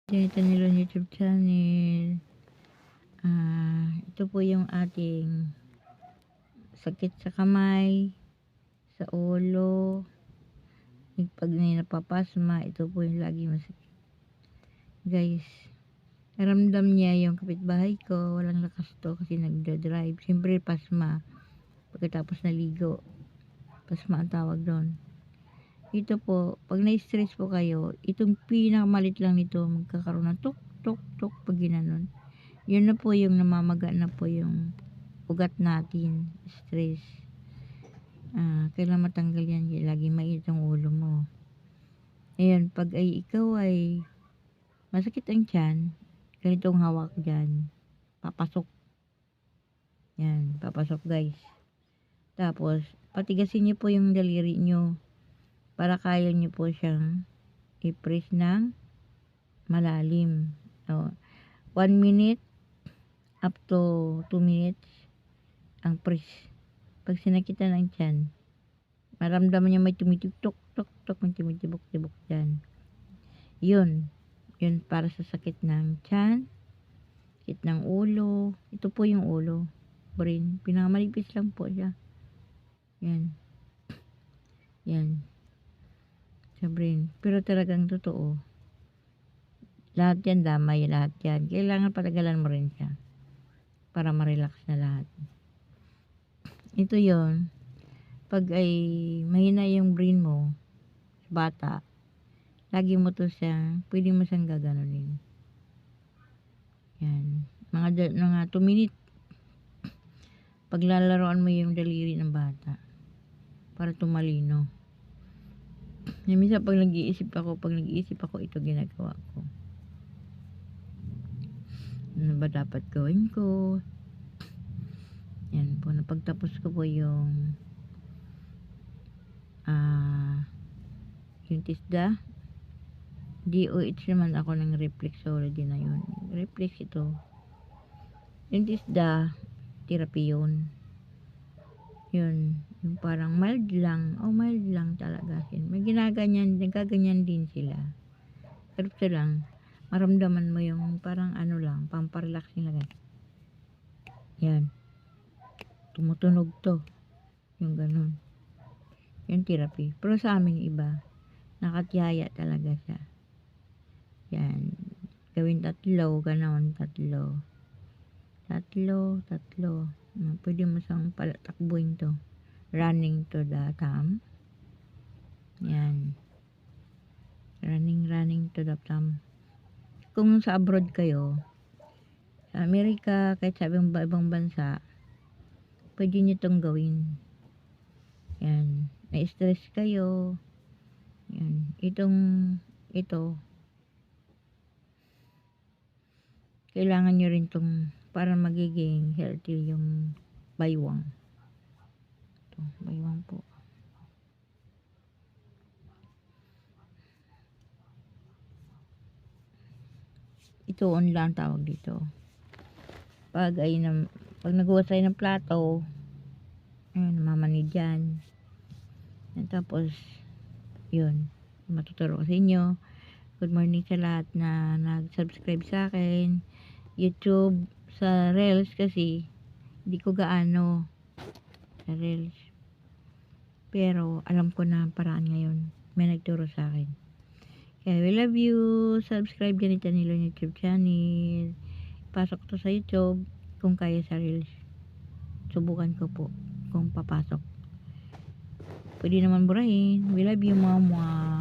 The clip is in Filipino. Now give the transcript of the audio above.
Ganito nilang YouTube channel. Ito po yung ating sakit sa kamay, sa ulo, pag napapasma, ito po yung lagi masakit. Guys, naramdam niya yung kapitbahay ko, walang lakas to kasi nagda-drive. Siyempre pasma, pagkatapos naligo, pasma ang tawag doon. Ito po, pag na-stress po kayo, itong pinakamalit lang nito, magkakaroon ng tuk, tuk, tuk, pag ginanon. Yun na po yung namamaga na po yung ugat natin, stress. Kailangan matanggal yan, lagi mainit ang ulo mo. Ayan, pag ay ikaw ay masakit ang tiyan, ganitong hawak dyan, papasok. Yan, papasok guys. Tapos, patigasin nyo po yung daliri nyo para kaya nyo po siyang i-press ng malalim. So, 1 minute up to 2 minutes ang press. Pag sinakitan ng tiyan, maramdaman niya may tumitibok, tok, tok, may tumitibok-tibok dyan. Yun para sa sakit ng tiyan, sakit ng ulo. Ito po yung ulo, brain, pinakamalipis lang po siya. Yan sa brain, pero talagang totoo, lahat yan damay, lahat yan kailangan patagalan mo rin siya para ma-relax na lahat. Ito yon pag ay mahina yung brain mo, bata, lagi mo to siya, pwede mo siyang gaganunin. Yan, mga 2 minutes, paglalaroan mo yung daliri ng bata para tumalino. Minsan pag nag-iisip ako, ito ginagawa ko. Ano ba dapat gawin ko? Yan po, napagtapos ko po yung tisda. DOH naman ako ng reflexology na yun. Reflex ito. Yung tisda, therapy yun. Yung parang mild lang talaga. May nagaganyan din sila. Pero ito lang, maramdaman mo yung parang ano lang, pamparelax nila. Yan. Tumutunog to. Yung ganun. Yung therapy. Pero sa amin iba, nakatiyaya talaga siya. Yan. Gawin 3, ganon, 3. Pwede mo siyang takbuhin to. Running to the thumb. Yan. Running to the thumb. Kung sa abroad kayo, sa Amerika, kahit sa ibang bansa, pwede nyo itong gawin. Yan. Na-stress kayo. Yan. Ito, kailangan nyo rin itong para magiging healthy yung baywang. Ito, baywang po. Ito, lang tawag dito. Pag naghuhusay ng plato, ayun, namamanid dyan. And tapos, yun, matuturo ko sa inyo. Good morning sa lahat na nag-subscribe sa akin. YouTube, sa Reels kasi, hindi ko gaano sa Reels. Pero, alam ko na paraan ngayon. May nagturo sa akin. Kaya, we love you. Subscribe ganito nila YouTube channel. Pasok to sa YouTube kung kaya sa Reels. Subukan ko po kung papasok. Pwede naman burahin. We love you, mama.